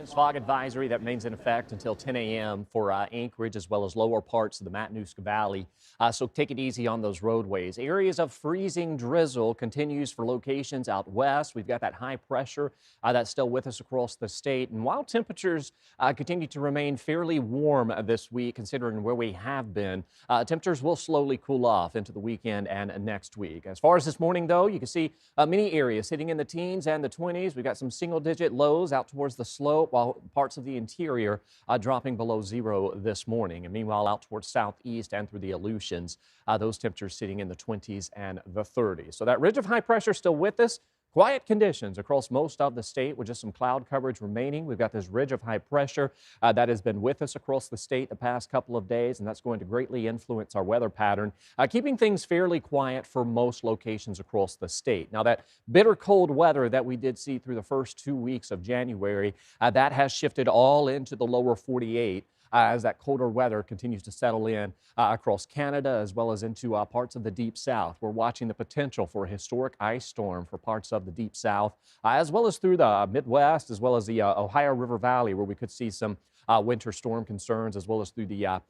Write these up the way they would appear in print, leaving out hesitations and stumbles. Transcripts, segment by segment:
Intense fog advisory that remains in effect until 10 a.m. for Anchorage as well as lower parts of the Matanuska Valley. So take it easy on those roadways. Areas of freezing drizzle continues for locations out west. We've got that high pressure that's still with us across the state. And while temperatures continue to remain fairly warm this week, considering where we have been, temperatures will slowly cool off into the weekend and next week. As far as this morning, though, you can see many areas hitting in the teens and the 20s. We've got some single-digit lows out towards the slope, while parts of the interior dropping below zero this morning. And meanwhile, out towards southeast and through the Aleutians, those temperatures sitting in the 20s and the 30s. So that ridge of high pressure still with us. Quiet conditions across most of the state with just some cloud coverage remaining. We've got this ridge of high pressure that has been with us across the state the past couple of days, and that's going to greatly influence our weather pattern, keeping things fairly quiet for most locations across the state. Now, that bitter cold weather that we did see through the first 2 weeks of January, that has shifted all into the lower 48. As that colder weather continues to settle in across Canada as well as into parts of the Deep South. We're watching the potential for a historic ice storm for parts of the Deep South, as well as through the Midwest, as well as the Ohio River Valley, where we could see some winter storm concerns, as well as through the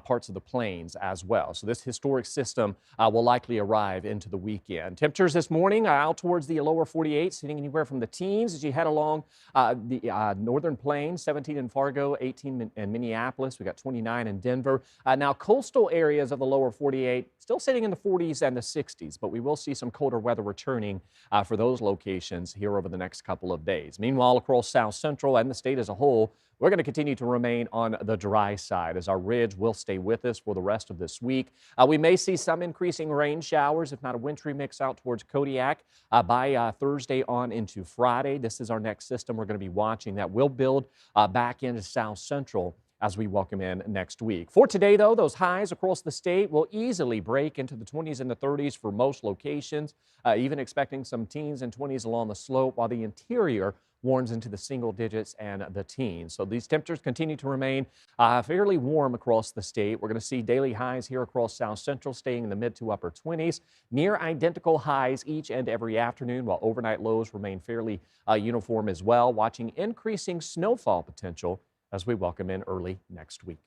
parts of the plains as well. So this historic system will likely arrive into the weekend. Temperatures this morning out towards the lower 48, sitting anywhere from the teens as you head along the northern plains, 17 in Fargo, 18 in Minneapolis. We got 29 in Denver. Now coastal areas of the lower 48 still sitting in the 40s and the 60s, but we will see some colder weather returning for those locations here over the next couple of days. Meanwhile, across South Central and the state as a whole, we're going to continue to remain on the dry side as our ridge will stay with us for the rest of this week. We may see some increasing rain showers, if not a wintry mix out towards Kodiak by Thursday on into Friday. This is our next system we're going to be watching that will build back into South Central as we welcome in next week. For today, though, those highs across the state will easily break into the 20s and the 30s for most locations, even expecting some teens and 20s along the slope, while the interior warms into the single digits and the teens. So these temperatures continue to remain fairly warm across the state. We're going to see daily highs here across South Central staying in the mid to upper 20s, near identical highs each and every afternoon, while overnight lows remain fairly uniform as well, watching increasing snowfall potential as we welcome in early next week.